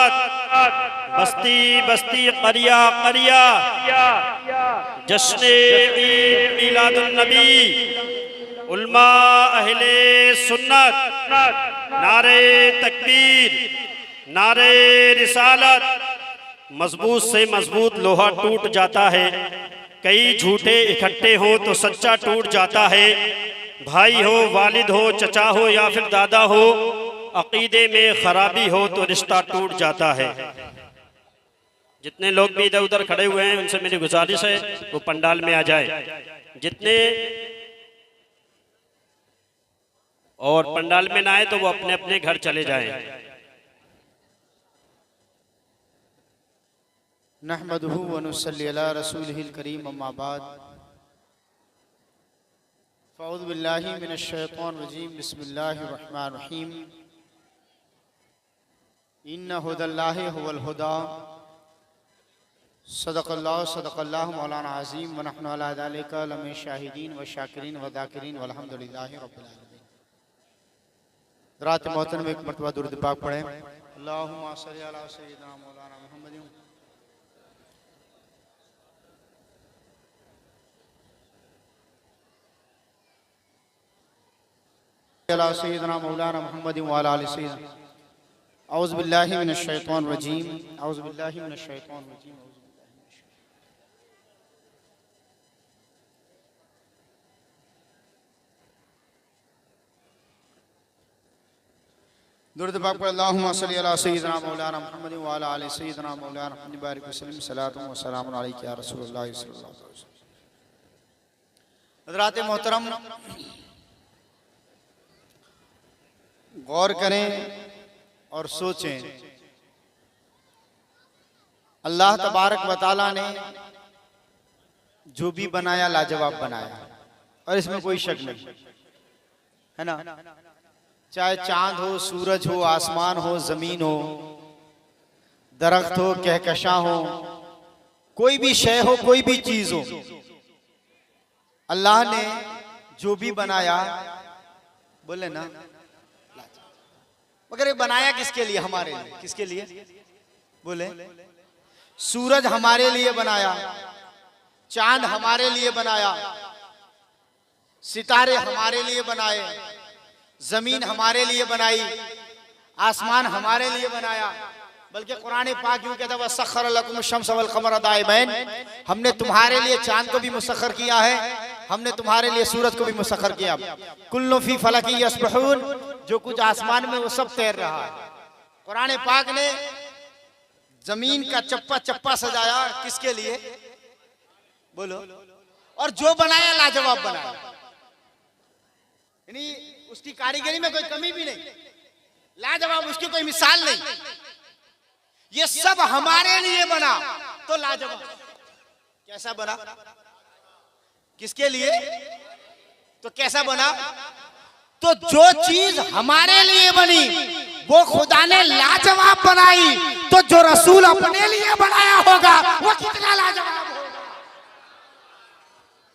सुन्नत, बस्ती बस्ती करिया करिया, जश्न ईद मिलादुन नबी, उल्मा अहले सुन्नत, नारे तकबीर, नारे रिसालत। मजबूत से मजबूत लोहा टूट जाता है, कई झूठे इकट्ठे हों तो सच्चा टूट जाता है। भाई हो, वालिद हो, चचा हो या फिर दादा हो, अकीदे में खराबी हो तो रिश्ता टूट जाता है। जितने लोग भी इधर उधर खड़े हुए हैं उनसे मेरी गुजारिश है वो पंडाल में आ जाए। जितने और पंडाल में ना आए तो वो अपने अपने घर चले जाएं। नहमदुहु व नुसल्ली अला रसूलिहिल करीम, अम्मा बाद, फ़अऊज़ु बिल्लाहि मिनश शैतानिर रजीम, बिस्मिल्लाहिर रहमानिर रहीम। इन्ना हुदल्लाहि हुवल हुदा, सदक़ल्लाहु मौलाना अज़ीम, व नहनु अला ज़ालिका लमिन शाहिदीन व शाकिरीन व ज़ाकिरीन वल्हम्दुलिल्लाहि रब्बिल आलमीन। हज़रात मोहतरम, एक मरतबा दुरूद पाक पढ़ें। अल्लाहुम्मा सल्लि अला सय्यिदिना मौलाना मुहम्मदिन अला सय्यिदिना मौलाना मुहम्मदिन व अला आलि सय्यिदिना। औज़ु बिल्लाहि मिनश शैतानिर रजीम, औज़ु बिल्लाहि मिनश शैतानिर रजीम। दुरूद पाक पढ़। अल्लाहुम्मा सल्लि अला सय्यिदिना मौलाना मुहम्मदिन व अला आलि सय्यिदिना मौलाना मुहम्मद बारिक वसल्लम, सलातु व सलामुन अलैका या रसूलल्लाह सल्लल्लाहु अलैहि वसल्लम। हज़रात मोहतरम, गौर करें और सोचें। अल्लाह तबारक व तआला ने जो भी बनाया लाजवाब बनाया, और इसमें कोई शक नहीं है ना। चाहे चांद हो, सूरज हो, आसमान हो, जमीन हो, दरख्त हो, कहकशां हो, कोई भी शय हो, कोई भी चीज हो, अल्लाह ने जो भी बनाया, बोले ना, मगर ये बनाया किसके लिए? हमारे लिए। किसके लिए? बोले, सूरज हमारे लिए बनाया, चांद हमारे लिए बनाया, सितारे हमारे लिए बनाए, जमीन हमारे लिए बनाई, आसमान हमारे लिए बनाया। बल्कि कुरान पाक यूं कहता है, वसख्खर लकुम शम्स वल कमर दाइबैन, हमने तुम्हारे लिए चांद को भी मुसख्खर किया है, हमने तुम्हारे लिए सूरज को भी मुसख्खर किया। कुल्लु फी फलकी यस्बहून, जो कुछ आसमान में वो सब तैर रहा है। कुरान पाक ने जमीन का चप्पा चप्पा सजाया, किसके लिए? बोलो। और जो बनाया लाजवाब बनाया, यानी उसकी कारीगरी में कोई कमी भी नहीं, लाजवाब, उसकी कोई मिसाल नहीं। ये सब हमारे लिए बना तो लाजवाब। कैसा बना? किसके लिए? तो कैसा बना? तो जो चीज हमारे लिए बनी वो खुदा ने लाजवाब बनाई, तो जो रसूल अपने लिए बनाया होगा वो कितना लाजवाब होगा।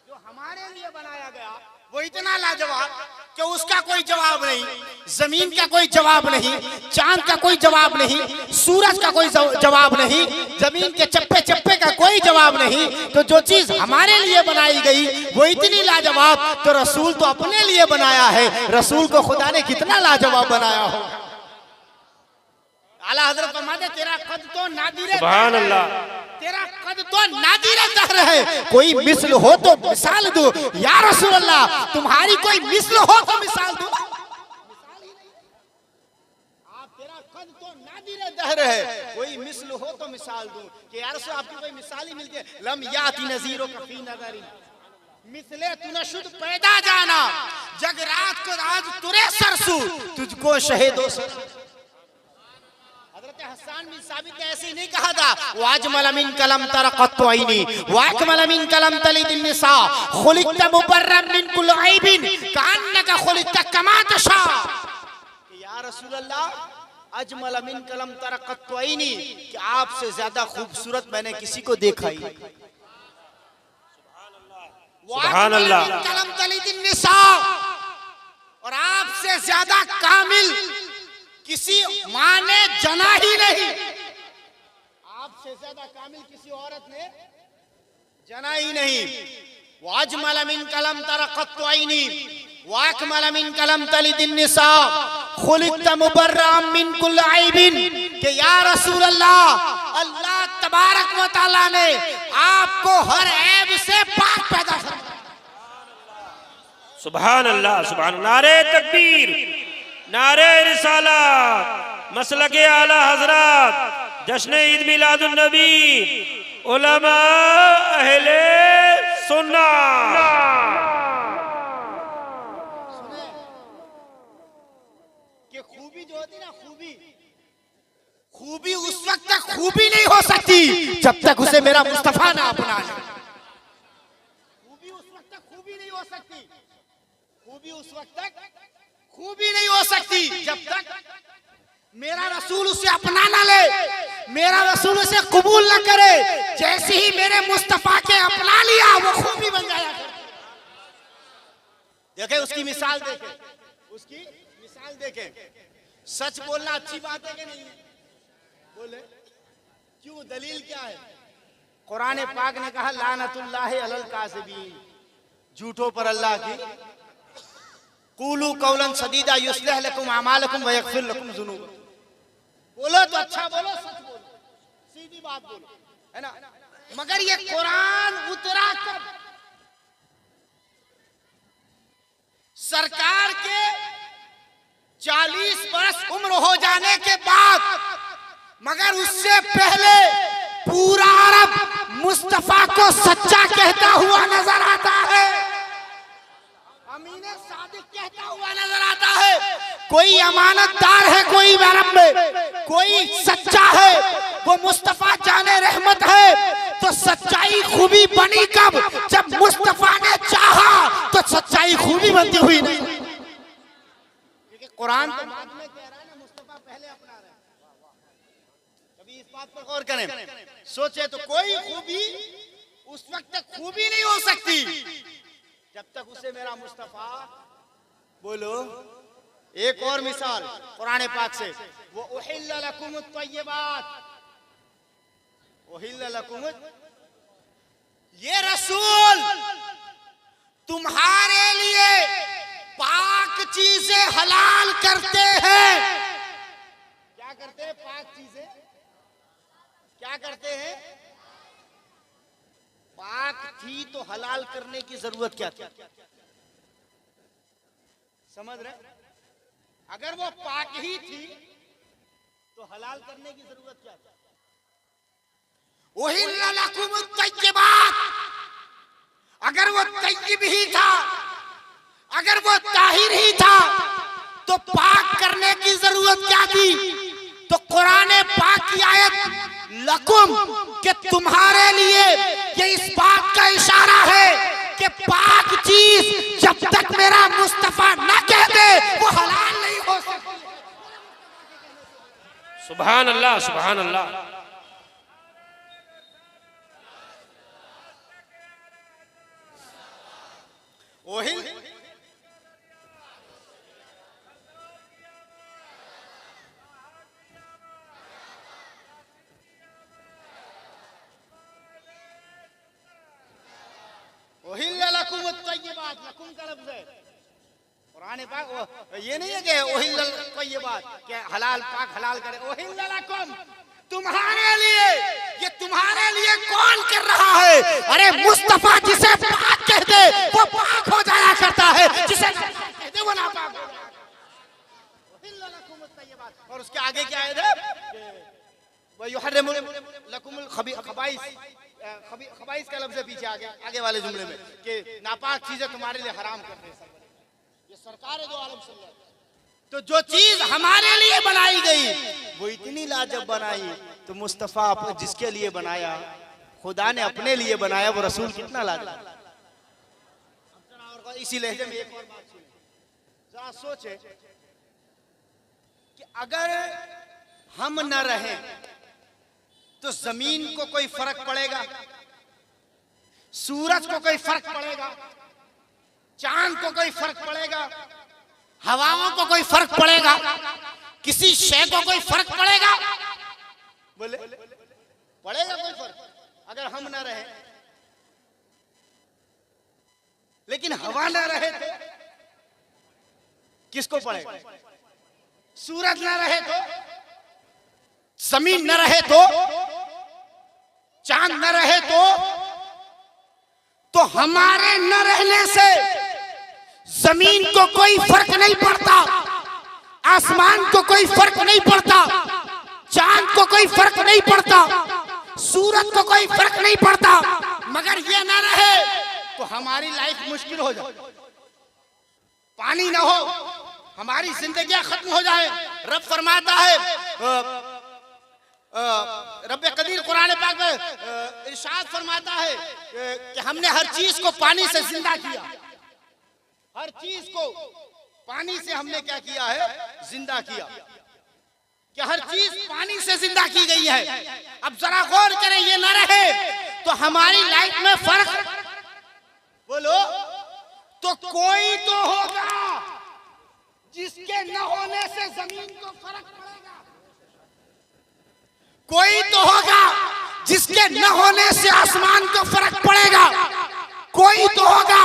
जो हमारे लिए बनाया गया वो इतना लाजवाब कि उसका कोई जवाब नहीं, जमीन का कोई जवाब नहीं, चांद का कोई जवाब नहीं, सूरज का कोई जवाब नहीं, जमीन के चप्पे चप्पे का कोई जवाब नहीं। तो जो चीज हमारे लिए बनाई गई वो इतनी लाजवाब, तो रसूल तो अपने लिए बनाया है, रसूल को खुदा ने कितना लाजवाब बनाया हो। आला हजरत फरमाते, तेरा कद तो नादिर है, सुभान अल्लाह, तेरा कद तो नादिर दहर है, कोई मिस्ल हो तो मिसाल दो या रसूल अल्लाह, तुम्हारी कोई मिस्ल हो तो मिसाल दो। मिसाल ही नहीं, आप तेरा कद तो नादिर दहर है, कोई मिस्ल हो तो मिसाल दो कि या रसूल आपकी कोई मिसाल ही मिलती है। लम याति नज़ीरो का फी नज़री, मिसले तूने शुद्ध पैदा जाना, जग रात को आज तुरे सरसू, तुझको शहीदो सर। हसन बिन साबित ने ऐसे ही नहीं कहा था, वाजमल मिन कलम तरक़त आईनी वाकमल मिन कलम तलिद निसा खुलिक़त मुबर्रम मिन कुल ऐबिन कान्नका खुलिक़त कमा तशा। या रसूल अल्लाह, अजमल मिन कलम तरक़त आईनी, कि आपसे ज्यादा खूबसूरत मैंने किसी को देखा ही। सुभान अल्लाह, कलम तलिद निसा, और आपसे ज्यादा कामिल किसी माँ ने जना ही नहीं। से ज्यादा कामिल किसी औरत ने जना ही नहीं। वाजमल मिन कलम तरक़त आईनी वाकमल मिन कलम तलिदिन निसा खुलिक़त मुबर्रअम मिन कुल्ल ऐबिन कि या रसूल अल्लाह, अल्लाह तबारक व तआला ने आपको हर ऐब से पाक पैदा फरमाया। सुभान अल्लाह, सुभान अल्लाह। नारे तकबीर, नारे रिसालत, मसलके आला हजरत, जश्न ईद मिलादुन नबी, उलमा अहले सुन्नत। सुने कि खूबी जो होती ना, खूबी उस वक्त तक खूबी नहीं हो सकती जब तक उसे मेरा मुस्तफा ना अपना ले। खूबी उस वक्त तक खूबी नहीं हो सकती, खूबी उस वक्त तक खूबी नहीं हो सकती जब तक मेरा रसूल उसे अपना ना ले, मेरा रसूल उसे कबूल ना करे। जैसे ही मेरे मुस्तफा के अपना लिया वो खूबी बन जाया। देखे उसकी मिसाल, देखे उसकी मिसाल, देखे। सच बोलना अच्छी बात है कि नहीं? बोले क्यों? दलील क्या है? कुरान पाक ने कहा लानतुल्लाहि अलल काज़िबीन, झूठों पर अल्लाह की। कूलू कौलन सदीदा युस्लिह लकुम अमालकुम व यगफिर लकुम ज़ुनूबकुम। बोलो तो अच्छा बोलो, सच बोलो, सीधी बात बोलो, है ना। मगर ये कुरान उतरा कब? सरकार के 40 वर्ष उम्र हो जाने के बाद। मगर उससे पहले पूरा अरब मुस्तफा को सच्चा कहता हुआ नजर आता है, अमीने सादिक कहता हुआ नजर आता है। कोई अमानतदार है, कोई अरब में कोई सच्चा है, वो मुस्तफा जाने रहमत है। तो सच्चाई खूबी बनी कब? जब मुस्तफा ने चाहा तो सच्चाई खूबी बनती हुई नहीं। क्योंकि कुरान तो बाद में कह रहा है ना, मुस्तफा पहले अपना रहा है। कभी इस बात पर गौर करें, सोचे तो कोई खूबी उस वक्त तक खूबी नहीं हो सकती जब तक उसे मेरा मुस्तफा। बोलो एक और मिसाल कुरान पाक से, वो उहिल्ल लकुमुत तय्यिबात, उहिल्ल लकुमुत, ये रसूल तुम्हारे लिए पाक चीजें हलाल करते हैं। क्या करते हैं? पाक चीजें क्या करते हैं? पाक थी तो हलाल करने की जरूरत क्या थी? समझ रहे? अगर वो पाक ही थी तो हलाल करने की जरूरत क्या थी? उहिल्ल लकुमुत तय्यिबात, अगर वो तय्यिब ही था, अगर वो ताहिर ही था तो पाक करने की जरूरत क्या थी? तो कुरान पाक की आयत लकुम कि तुम्हारे लिए, ये इस बात का इशारा है कि पाक चीज जब तक मेरा मुस्तफा न कह दे वो हलाल नहीं हो सकती। सुभान अल्लाह, सुभान अल्लाह। लकुम का लफ्ज़ है कुरान पाक। ये नहीं है कि उहिल्ल तय्यिबात कि हलाल पाक हलाल करे। उहिल्ल लकुम तुम्हारे लिए, ये तुम्हारे लिए कौन कर रहा है? अरे मुस्तफा जिसे पाक कह दे वो पाक हो जाया करता है, जिसे कह दे वो नापाक हो जाता है। उहिल्ल लकुमुत तय्यिबात। और उसके आगे क्या है? व युहर्रिमु लकुमुल खबाइस, खबाइस का लफ्ज़ पीछे आगे वाले जुमले में कि नापाक चीजें तुम्हारे लिए हराम कर दे। ये सरकार है दो आलम सल्लल्लाहु अलैहि वसल्लम। तो जो चीज हमारे लिए बनाई गई वो इतनी लाजब बनाई, तो मुस्तफा जिसके लिए बनाया, खुदा ने अपने लिए बनाया, वो रसूल कितना लाजब। इसी लहजे में एक और बात सुनिए, जरा सोचे कि अगर हम न रहें तो जमीन को कोई फर्क पड़ेगा? सूरज को कोई फर्क पड़ेगा? चांद को कोई फर्क पड़ेगा? हवाओं को कोई फर्क पड़ेगा? किसी शय को कोई फर्क पड़ेगा? बोले पड़ेगा कोई फर्क अगर हम ना रहे? लेकिन हवा ना रहे तो किसको पड़ेगा? सूरज ना रहे तो, जमीन न रहे तो, चांद न रहे तो हमारे न रहने से जमीन को कोई फर्क नहीं पड़ता, आसमान को कोई फर्क नहीं पड़ता, चांद को कोई फर्क नहीं पड़ता, सूरज को कोई फर्क नहीं पड़ता। मगर ये ना रहे तो हमारी लाइफ मुश्किल हो जाए, पानी ना हो हमारी जिंदगी खत्म हो जाए। रब फरमाता है, रब कदीर कुरान पाक में इरशाद फरमाता है कि हमने हर चीज को पानी से जिंदा किया, हर चीज को पानी से हमने क्या किया है? जिंदा किया। कि हर चीज पानी से जिंदा की गई है। अब जरा गौर करें, ये ना रहे तो हमारी लाइफ में फर्क बोलो तो कोई तो होगा जिसके न होने से जमीन को फर्क पड़ेगा, कोई तो होगा जिसके न होने से आसमान को फर्क पड़ेगा, कोई तो होगा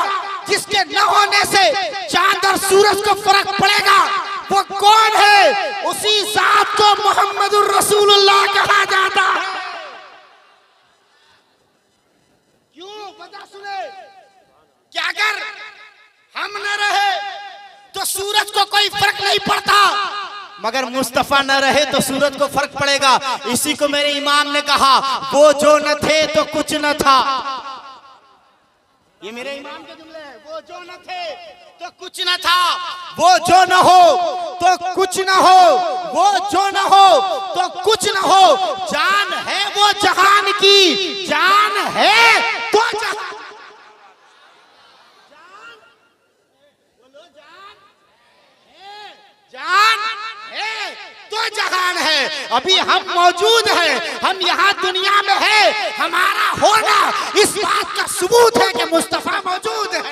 जिसके न होने से चांद और सूरज को फर्क पड़ेगा। वो कौन है? उसी जात को मोहम्मदुर रसूलुल्लाह कहा जाता है। क्यों? वजह सुने कि अगर हम न रहे तो सूरज को कोई फर्क नहीं पड़ता, मगर मुस्तफा न रहे तो सूरज को फर्क पड़ेगा। इसी को मेरे इमाम ने कहा, वो जो न थे तो कुछ न था। ये मेरे इमाम के जुमले हैं। वो जो न थे तो कुछ न था, वो जो न हो तो कुछ न हो, वो जो न हो तो कुछ न हो। जान है वो जहान की, जान है तो जहान, जान है तो जहान है। अभी हम मौजूद हैं, हम यहाँ दुनिया में है, हमारा होना इस बात का सबूत है कि मुस्तफा मौजूद है।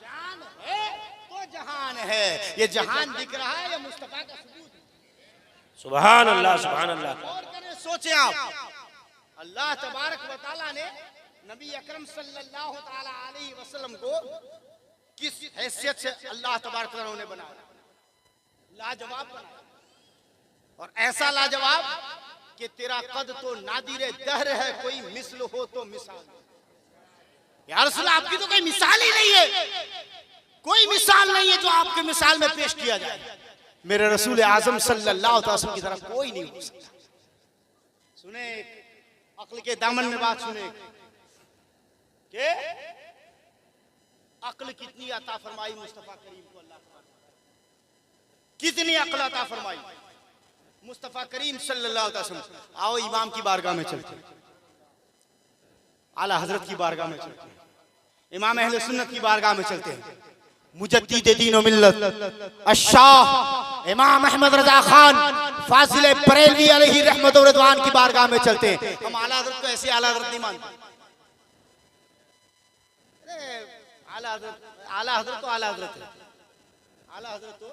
जान है तो जहान है। ये जहान दिख रहा है, ये मुस्तफा का सबूत है। सुभान अल्लाह, सुभान अल्लाह। और करें, सोचें आप, अल्लाह तबारक व तआला ने नबी अकरम सल्लल्लाहु तआला अलैहि वसल्लम को किस हैसियत से अल्लाह तबारक व तआला ने बनाया? लाजवाब बनाया। और ऐसा लाजवाब कि तेरा कद तो नादिरे दहर है, कोई मिस्ल हो तो मिसाल। या रसूल, आपकी तो कोई मिसाल ही नहीं है, कोई मिसाल नहीं है जो आपके मिसाल में पेश किया जाए। मेरे रसूल आजम सल्लल्लाहु अलैहि वसल्लम की तरह कोई नहीं हो सकता। सुने, अक्ल के दामन में बात सुने के अक्ल कितनी अता फरमाई मुस्तफा करीम को अल्लाह, कितनी अक्ल अता फरमाई मुस्तफा करीम सल्लल्लाहु अलैहि वसल्लम। आओ इमाम की बारगाह में चलते हैं, आला हजरत की बारगाह में चलते हैं, इमाम अहले सुन्नत की बारगाह में चलते हैं, मुजद्दिद दीन व मिल्लत अश-शाह इमाम अहमद रजा खान फाजिल बरेलवी अलैहि रहमत व रिदवान की बारगाह में चलते हैं। हम आला हजरत को ऐसे आला हजरत नहीं मानते। आला हजरत तो आला हजरत है, आला हजरत तो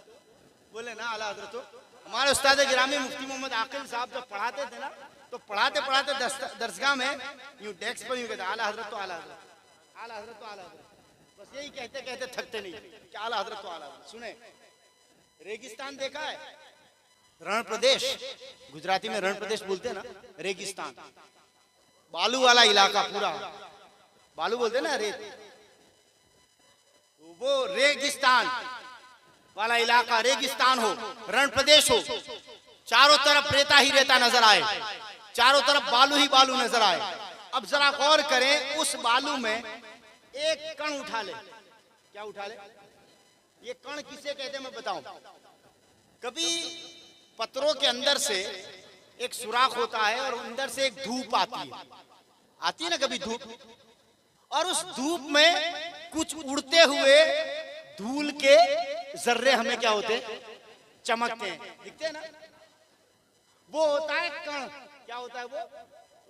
बोले ना, आला हजरत तो हमारे उस्ताद गिरामी मुफ्ती मोहम्मद आकिल साहब जब पढ़ाते थे ना, तो पढ़ाते पढ़ाते दरसगाह में यूं डेस्क पर यूं कहते, आला हजरत तो आला हजरत, आला हजरत तो आला हजरत। बस यही कहते कहते थकते नहीं कि आला हजरत तो आला हजरत। सुने, रेगिस्तान देखा है? रण प्रदेश, गुजराती में रण प्रदेश बोलते हैं ना, रेगिस्तान, बालू वाला इलाका, पूरा बालू बोलते हैं ना, रेत, वो रेगिस्तान वाला इलाका, रेगिस्तान हो, रण प्रदेश हो, चारों तरफ रेता ही रेता नजर आए, चारों तरफ बालू ही बालू नजर आए। अब जरा गौर करें, उस बालू में एक कण उठा ले, क्या उठा ले? ये कण किसे कहते हैं मैं बताऊं। कभी पत्थरों के अंदर से एक सुराख होता है और अंदर से एक धूप आती है ना कभी धूप, और उस धूप में कुछ उड़ते हुए धूल के जर्रे हमें क्या होते हैं? चमकते हैं, दिखते हैं ना। वो होता है कण, क्या होता है वो?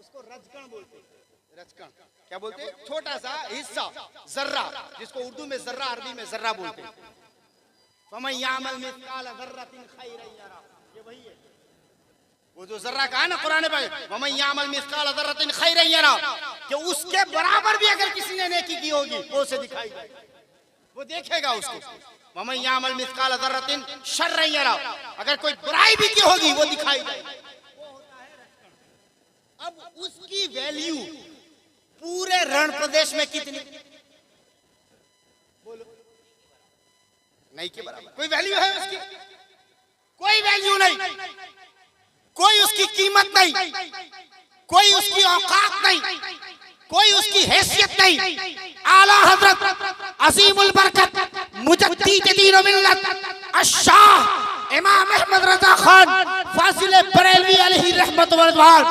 उसको रजकण बोलते हैं। रजकण क्या बोलते हैं? छोटा सा हिस्सा, जर्रा, जिसको उर्दू में जर्रा, अरबी में जर्रा बोलते हैं। फमन यामल मिस्काल जर्रतिन खैरन यरा, ये वही है। वो जो जर्रा कहा ना कुरान में, वमन यामल मिस्काल ज़र्रतिन खैरन यरा, कि उसके बराबर भी अगर किसी ने नेकी की होगी वो उसे दिखाई देगी, वो देखेगा उसको। वमन यामल मिस्काल ज़र्रतिन शर्रन यरा, अगर कोई बुराई भी की होगी वो दिखाई देगी। अब उसकी वैल्यू पूरे रण प्रदेश में कितनी? बोलो, नहीं के बराबर। कोई वैल्यू है उसकी? कोई वैल्यू नहीं, कोई उसकी कीमत नहीं, कोई उसकी औकात नहीं, कोई उसकी हैसियत नहीं। आला हजरत अजीमुल बरकत मुजद्दिद दीन व मिल्लत अश-शाह इमाम अहमद रजा खान फाजिल बरेलवी अलैहि रहमत व रिज़वान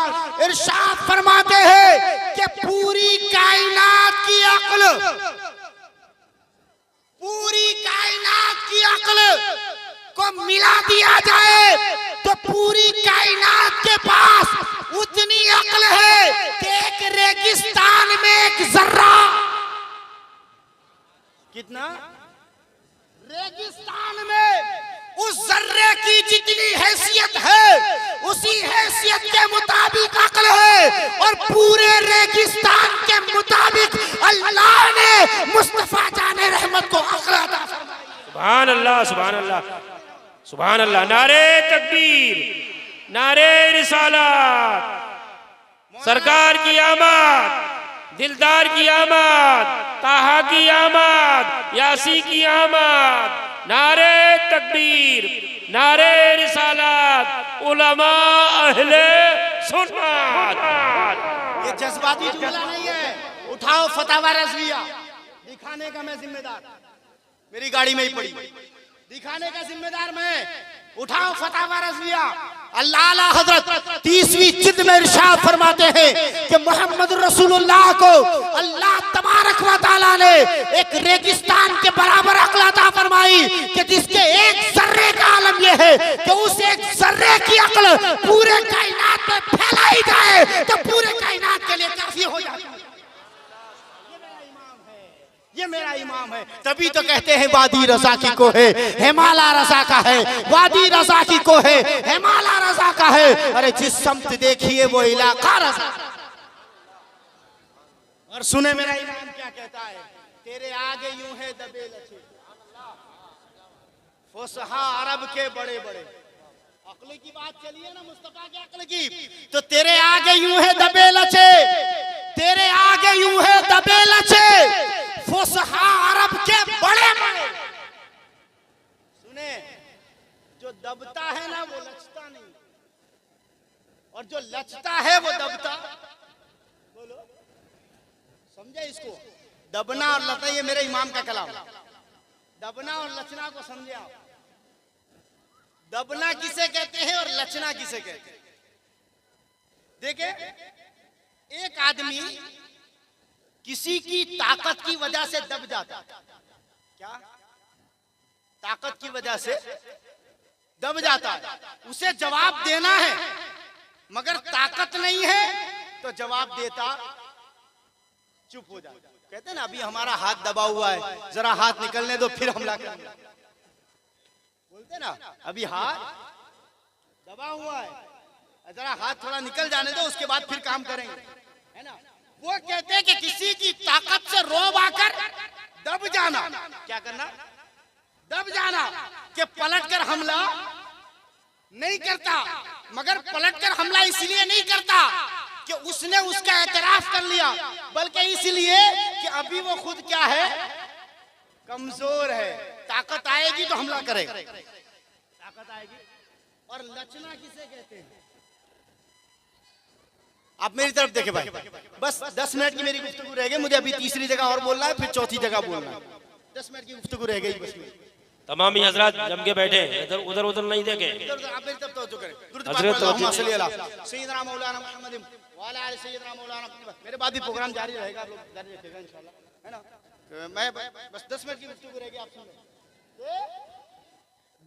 इरशाद फरमाते हैं कि पूरी कायनात की अक्ल, पूरी कायनात की अक्ल को मिला दिया जाए तो पूरी कायनात के पास उतनी अक्ल है कि एक रेगिस्तान में एक जर्रा, कितना रेगिस्तान में उस जर्रे की जितनी हैसियत है उसी हैसियत के मुताबिक अक्ल है, और पूरे रेगिस्तान के मुताबिक अल्लाह ने मुस्तफा जाने रहमत को अक्ल अता फरमाई। सुभान अल्लाह, सुभान अल्लाह, सुभान अल्लाह। नारे तकबीर, नारे रिसालत, सरकार की आमद, दिलदार की आमद, ताहा की आमद, यासी की आमद। नारे तकबीर, नारे रिसालत, उलमा अहले सुन्नत। ये जज्बाती जुमला नहीं है, उठाओ फतवा रज़विया, दिखाने का मैं जिम्मेदार, मेरी गाड़ी में ही पड़ी, दिखाने का जिम्मेदार मैं। उठाओ फतवा रज़विया। अल्लाह हजरत 30वीं जिल्द में इरशाद फरमाते हैं कि मोहम्मद रसूलुल्लाह को अल्लाह तबारक व तआला ने एक रेगिस्तान के बराबर अक्ल अता फरमाई कि जिसके एक जर्रे का आलम यह है कि उस एक जर्रे की अक्ल पूरे कायनात में फैलाई जाए तो पूरे कायनात के लिए काफी हो जाती है। ये मेरा इमाम है, तभी तो कहते हैं वादी रजा की को है हिमाला रजा का है, वादी रजा की को है हिमाला रजा का है। अरे जिस समत देखिए वो इलाका रजा। और सुने मेरा इमाम क्या कहता है, तेरे आगे यूं है दबे लचे फुसहा अरब के बड़े बड़े। अक्ल की बात चलिए ना, मुस्तफा के अक्ल की, तो तेरे आगे यूं है दबे लचे, तेरे आगे यूं है दबे लचे फुसहा अरब के बड़े बड़े। सुने, जो दबता है ना वो लचता नहीं, और जो लचता है वो दबता। बोलो, समझे इसको? दबना और लचना, ये मेरे इमाम का कलाम। दबना और लचना को समझे आप। दबना किसे कहते हैं और लचना किसे कहते हैं? देखे, एक आदमी किसी की ताकत की वजह से दब जाता है। क्या? ताकत की वजह से दब जाता है, उसे जवाब देना है, मगर ताकत नहीं है तो जवाब देता चुप हो जाता। कहते हैं ना, अभी हमारा हाथ दबा हुआ है, जरा हाथ निकलने दो फिर हमला करेंगे। बोलते ना, अभी हाथ दबा हुआ है, जरा हाथ थोड़ा निकल जाने दो, उसके बाद फिर काम करेंगे, है ना। वो कहते हैं कि किसी की ताकत से रोब आकर दब जाना। क्या करना? दब जाना, कि पलटकर हमला नहीं करता, मगर पलटकर हमला इसलिए नहीं करता कि उसने उसका एतराफ कर लिया, बल्कि इसलिए कि अभी वो खुद क्या है, कमजोर है। ताकत आएगी तो हमला करेगा, ताकत आएगी। और लचना किसे कहते हैं? आप मेरी तरफ देखे भाई, बस 10 मिनट की मेरी गुफ्तगू रह गई, मुझे अभी तीसरी जगह और बोलना है, फिर चौथी जगह बोलना है। 10 मिनट की गुफ्तगू रह गई बस। तमाम ही हजरत जम के बैठे, इधर उधर उधर नहीं देखे। आप मेरी तरफ तवज्जो करें। मेरे बाद भी प्रोग्राम जारी रहेगा, आप लोग जारी रखिएगा इंशाल्लाह, है ना। मैं बस 10 मिनट की गुफ्तगू रह गई, आप सुन लें।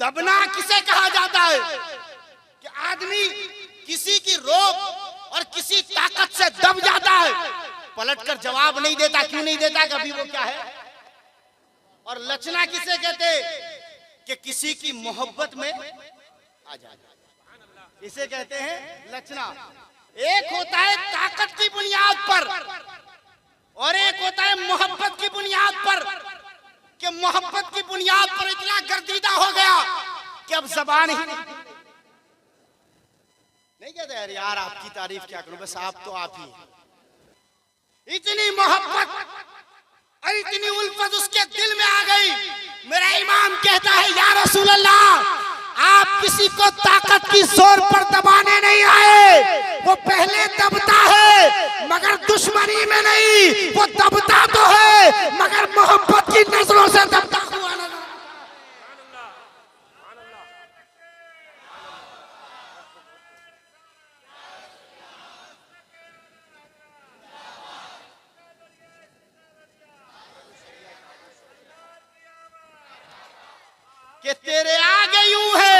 दबना किसे कहा जाता है? कि आदमी किसी की रोक और किसी ताकत से दब जाता है, पलटकर जवाब नहीं देता। क्यों नहीं देता? कभी वो क्या है। और लचना किसे कहते? कि किसी की मोहब्बत में आ जाए। इसे कहते हैं लचना। एक होता है ताकत की बुनियाद पर और एक होता है मोहब्बत की बुनियाद पर, कि मोहब्बत की बुनियाद पर इतना गर्दीदा हो गया कि अब जबान ही नहीं कहते यार, यार आपकी तारीफ क्या करूं, बस आप तो आप ही। इतनी मोहब्बत और इतनी उल्फत उसके दिल में आ गई। मेरा इमाम कहता है या रसूल अल्लाह, आप किसी को ताकत की जोर पर दबाने नहीं आए, वो पहले दबता है मगर दुश्मनी में नहीं, वो दबता तो है मगर मोहब्बत की नजरों से दबता हुआ नजर। कि तेरे आगे यूं है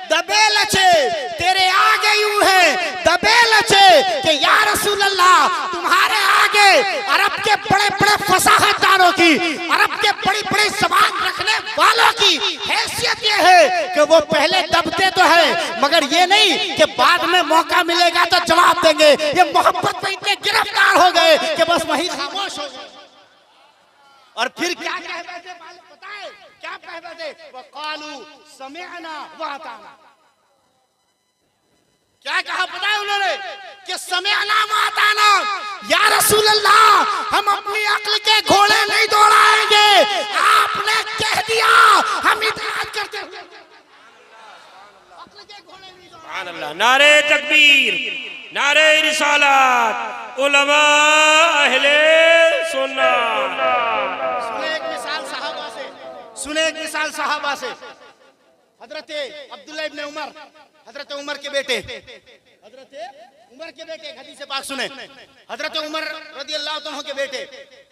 दबे लचे, तेरे आगे यूं है दबे लचे, कि या रसूल अल्लाह तुम्हारे आगे अरब के बड़े बड़े फसाहतदारों की, अरब के बड़ी बड़ी जबान रखने वालों की हैसियत ये है कि वो पहले दबते तो है मगर ये नहीं कि बाद में मौका मिलेगा तो जवाब देंगे। ये मोहब्बत में इतने गिरफ्तार हो गए कि बस वही खामोश हो गए। और फिर क्या कह बैठे पता है क्या कह बैठे, वक़ालू समिअना व अताना। क्या कहा पता है उन्होंने कि समिअना व अताना, या रसूल अल्लाह हम अपनी अक्ल के घोड़े नहीं दौड़ाएंगे, आपने कह दिया हम इताअत करते हैं। अक्ल के घोड़े नहीं दौड़ाएंगे। सुभान अल्लाह। नारे तकबीर, नारे रिसालत, उलमा अहले सुन्नत। सुने एक मिसाल सहाबा से, हजरत अब्दुल्लाह इब्ने उमर, हजरत उमर के बेटे, हजरत उमर के बेटे, एक हदीस पाक सुने। हजरत उमर रदी अल्लाह तआला के बेटे,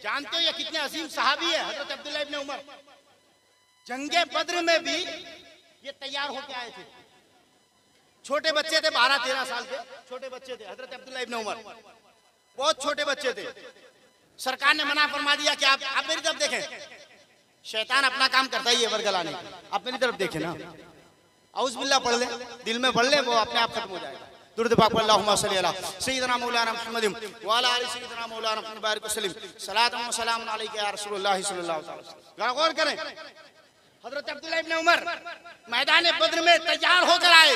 जानते हो ये कितने अजीम सहाबी है हजरत अब्दुल्लाह इब्ने उमर। जंगे बद्र में भी ये तैयार होके आए थे। छोटे बच्चे थे, 12-13 साल के छोटे बच्चे थे हजरत अब्दुल्लाह इब्ने उमर, बहुत छोटे बच्चे थे। सरकार ने मना फरमा दिया कि आप मेरी तरफ देखें। शैतान अपना काम करता ही है वर्गलाने, आप मेरी तरफ देखें ना, औज़ बिल्लाह पढ़ ले, दिल में पढ़ ले, वो अपने आप खत्म हो जाएगा। दुरूद पाक पढ़, अल्लाहुम्मा सल्ली अला सय्यिदना मौलाना मुहम्मद व अला आलि सय्यिदना मौलाना मुहम्मद बारिक वसल्लम, सलातुन व सलामुन अलैका या रसूलुल्लाह सल्लल्लाहु अलैहि वसल्लम। गौर करें, हजरत अब्दुल्लाह इब्ने उमर मैदान बद्र में तैयार होकर आए,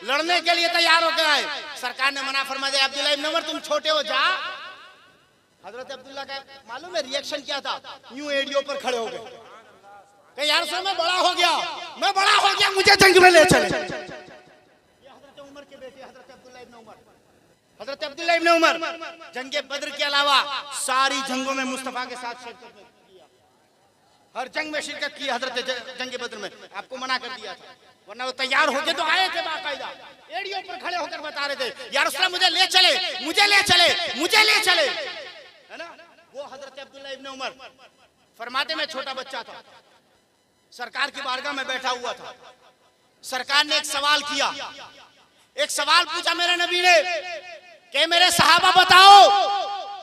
लड़ने के लिए तैयार होकर आए। सरकार ने मना फरमा दिया, अब्दुल्लाह इब्ने उमर तुम छोटे हो, जा। हजरत अब्दुल्लाह का मालूम है रिएक्शन क्या था, यूं एड़ियों पर खड़े हो गए कि यार सर मैं बड़ा हो गया, मैं बड़ा हो गया, मुझे जंग में ले चले। ये हजरत उमर के बेटे हजरत अब्दुल्लाह इब्ने उमर, हजरत अब्दुल्लाह इब्ने उमर जंगे बद्र के अलावा सारी जंगों में मुस्तफा के साथ शिरकत किया, हर जंग में शिरकत की हजरत जंगे बद्र में। आपको मना कर दिया था, वरना वो तैयार होके तो आए थे बाकायदा, एड़ियों पर खड़े होकर बता रहे थे या रसूल मुझे ले चले, मुझे ले चले, मुझे ले चले, है ना। वो हजरत अब्दुल्लाह इब्ने उमर फरमाते मैं छोटा बच्चा था, सरकार की बारगाह में बैठा हुआ था। सरकार ने एक सवाल किया, एक सवाल पूछा मेरे नबी ने कि मेरे सहाबा बताओ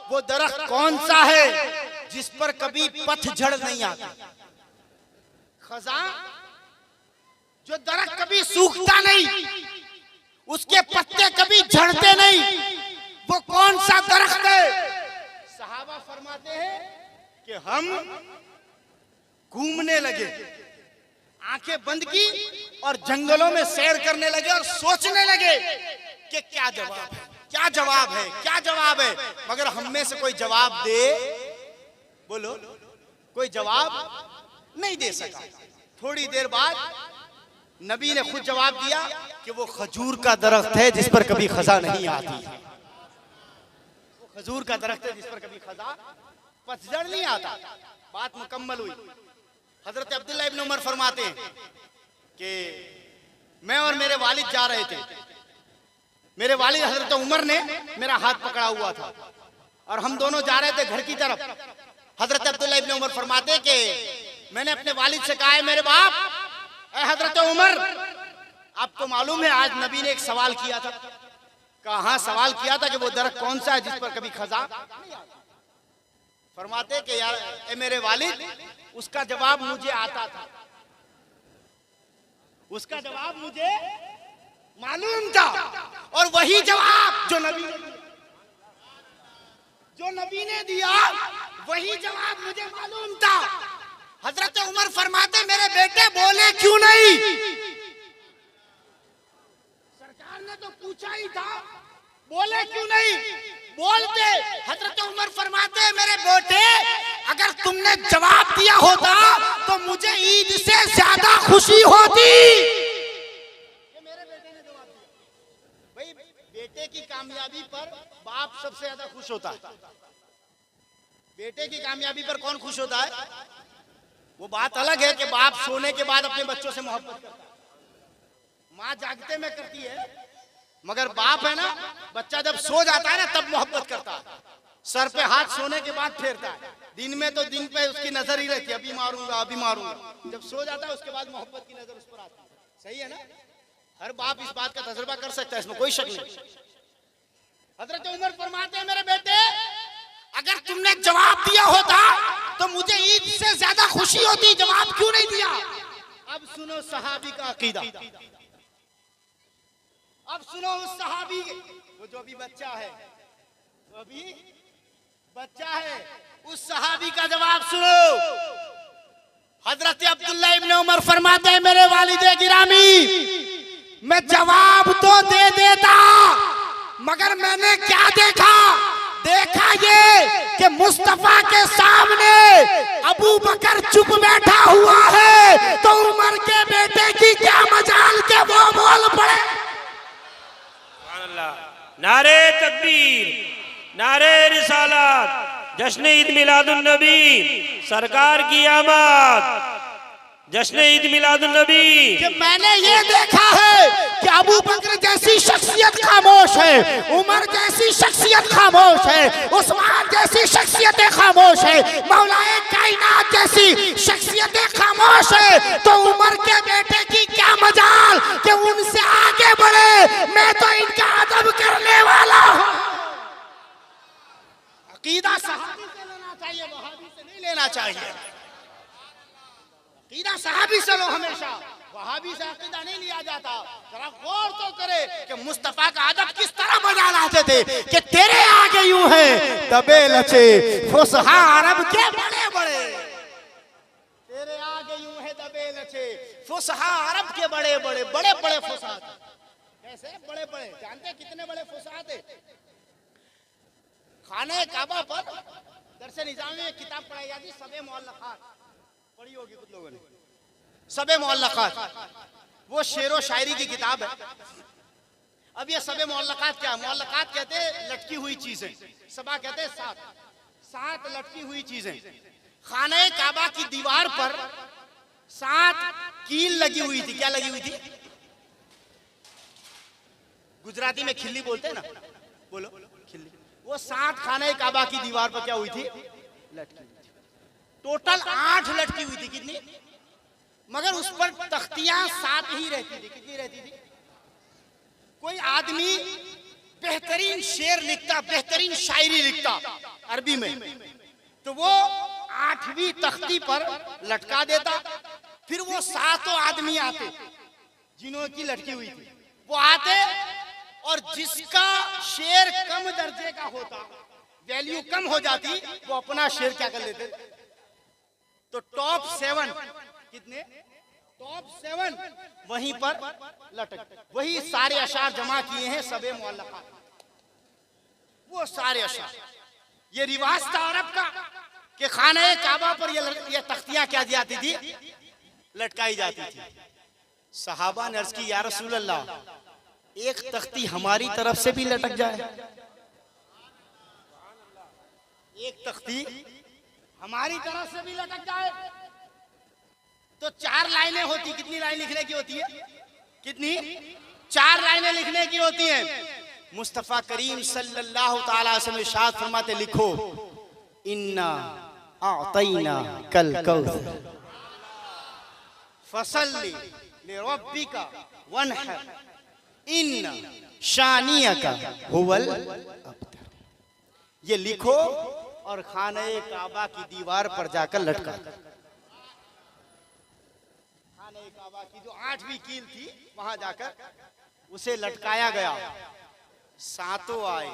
वो दरख्त कौन सा है जिस पर कभी पतझड़ नहीं आती, खजा जो दरख्त कभी सूखता नहीं, उसके पत्ते कभी झड़ते नहीं, वो कौन सा दरख्त है। सहाबा फरमाते हैं कि हम घूमने लगे, आंखें बंद की और जंगलों में सैर करने लगे और सोचने लगे कि क्या जवाब है, क्या जवाब है, क्या जवाब है। मगर हम में से कोई जवाब दे, बोलो, कोई जवाब नहीं दे सका। थोड़ी देर बाद नबी ने खुद जवाब दिया कि वो खजूर का दरख्त है जिस पर कभी खजा नहीं आती है। वो खजूर का दरख्त है जिस पर कभी खजा पतझड़ नहीं आता। बात मुकम्मल हुई। हजरत अब्दुल्लाह इब्ने उमर फरमाते हैं कि मैं और मेरे वालिद जा रहे थे, मेरे वालिद हजरत उमर ने मेरा हाथ पकड़ा हुआ था और हम दोनों जा रहे थे घर की तरफ। हजरत अब्दुल्लाह इब्ने उमर फरमाते कि मैंने अपने वालिद से कहा, मेरे बाप, ऐ हजरत उमर, आपको मालूम है आज नबी ने एक सवाल किया था। कहा हाँ, सवाल किया था कि वो दरख्त कौन सा है जिस पर कभी खजा। फरमाते कि यार ए मेरे वालिद, उसका जवाब मुझे आता था, उसका जवाब मुझे मालूम था, और वही जवाब जो नबी ने दिया वही जवाब मुझे मालूम था। हजरत उमर फरमाते मेरे बेटे बोले क्यों नहीं? सरकार ने तो पूछा ही था, बोले क्यों नहीं? बोलते। हजरत उमर फरमाते मेरे बेटे अगर तुमने जवाब दिया होता तो मुझे ईद से ज्यादा खुशी होती। ये मेरे बेटे ने जवाब दिया। भाई बेटे की कामयाबी पर बाप सबसे ज्यादा खुश होता है। बेटे की कामयाबी पर कौन खुश होता है? वो बात अलग है कि बाप सोने के बाद अपने बच्चों से मोहब्बत करता है, माँ जागते में करती है, मगर बाप है ना, बच्चा जब सो जाता है ना तब मोहब्बत करता है। सर पे हाथ सोने के बाद फेरता है, दिन में तो दिन पे उसकी नजर ही रहती है, अभी मारूंगा अभी मारूंगा। जब सो जाता है उसके बाद मोहब्बत की नजर उस पर आती है। सही है ना? हर बाप इस बात का तजुर्बा कर सकता है, इसमें कोई शक नहीं। हजरत उमर फरमाते हैं मेरे बेटे अगर तुमने जवाब दिया होता तो मुझे ईद से ज्यादा खुशी होती। जवाब क्यों नहीं दिया? अब सुनो सहाबी का अकीदा। अब सुनो उस सहाबी, वो जो अभी बच्चा है, वो अभी बच्चा है, उस सहाबी का जवाब सुनो। हजरत अब्दुल्ला इब्न उमर फरमाते हैं मेरे वालिदे गिरामी मैं जवाब तो दे देता, मगर मैंने क्या देखा? देखा ये कि मुस्तफा के सामने अबू बकर चुप बैठा हुआ है, तो उमर के बेटे की क्या मजाल के वो बोल पड़े। नारे तकबीर, नारे रिसालत, जश्न ईद मिलादुन नबी, सरकार की आमद, जश्न ईद मिलादुन नबी। कि मैंने ये देखा है कि अबू बकर जैसी शख्सियत खामोश है, उमर जैसी शख्सियत खामोश है, उस्मान जैसी शख्सियतें खामोश है, मौलाए कायनात जैसी शख्सियतें खामोश है, तो उमर के बेटे की क्या मजाल कि उनसे आगे बढ़े। मैं तो इनका अदब करने वाला हूँ। अकीदा सहाबी से लेना चाहिए, वहाबी से नहीं लेना चाहिए। अकीदा सहाबी से लो हमेशा, वहाबी से अकीदा नहीं लिया जाता। जरा गौर तो करे कि मुस्तफा का अदब किस तरह बजा लाते थे कि तेरे आगे यूं है दबे लचे फुसहा अरब के बड़े बड़े, तेरे आगे यूं है दबे लचे फुसहा अरब के बड़े बड़े बड़े बड़े फुसहा। कैसे बड़े बड़े? जानते कितने बड़े फुसहा थे? खाने काबा पर दरसे निजाम में किताब पढ़ाई जाती, सबे मुअल्लक़ात पढ़ी होगी कुछ लोगों ने। सबे मुअल्लक़ात वो शेर व शायरी की किताब है। अब ये सबे मुअल्लक़ात क्या है? मुअल्लक़ात कहते हैं लटकी हुई चीजें, सबा कहते हैं सात, सात लटकी हुई चीजें। खाने काबा की दीवार पर सात कील लगी हुई थी। क्या लगी हुई थी? गुजराती में खिल्ली बोलते हैं ना, बोलो खिल्ली। वो सात खाने काबा की दीवार पर क्या हुई थी? लटकी हुई थी। टोटल 8 लटकी हुई थी। कितनी? मगर उस पर तख्तियां 7 ही रहती थी। कितनी रहती थी? कोई आदमी बेहतरीन शेर लिखता, बेहतरीन शायरी लिखता अरबी में, तो वो 8वीं तख्ती पर लटका देता। फिर वो 7 आदमी आते जिन्होंने लटकी हुई थी, वो आते और जिसका शेर कम दर्जे का होता, वैल्यू कम हो जाती, वो अपना शेर क्या कर लेते? तो टॉप 7 कितने? टॉप 7 वहीं पर लटक। वही सारे अशार जमा किए हैं सबे मुअल्लक़ात, वो सारे अशार। ये रिवाज था अरब का कि खाने काबा पर ये तख्तियां क्या जाती थी? लटकाई जाती थी। सहाबा ने अर्ज की या रसूल अल्लाह, एक तख्ती हमारी तरफ से भी लटक जाए, एक तख्ती हमारी तरफ से भी लटक जाए तो 4 लाइनें होती। कितनी लाइन लिखने की होती है? कितनी? 4 लाइनें लिखने की होती हैं। मुस्तफा करीम सल्लल्लाहु ताला अलैहि वसल्लम इरशाद फरमाते, लिखो इन्ना आतैना कल कौसर फसल्ली लिरब्बिका वनहर इन्ना शानियका हुवल अब्तर। ये लिखो और खाने काबा की दीवार पर जाकर लटका। खाने काबा की जो 8वीं कील थी वहां जाकर उसे लटकाया गया, सातों आए,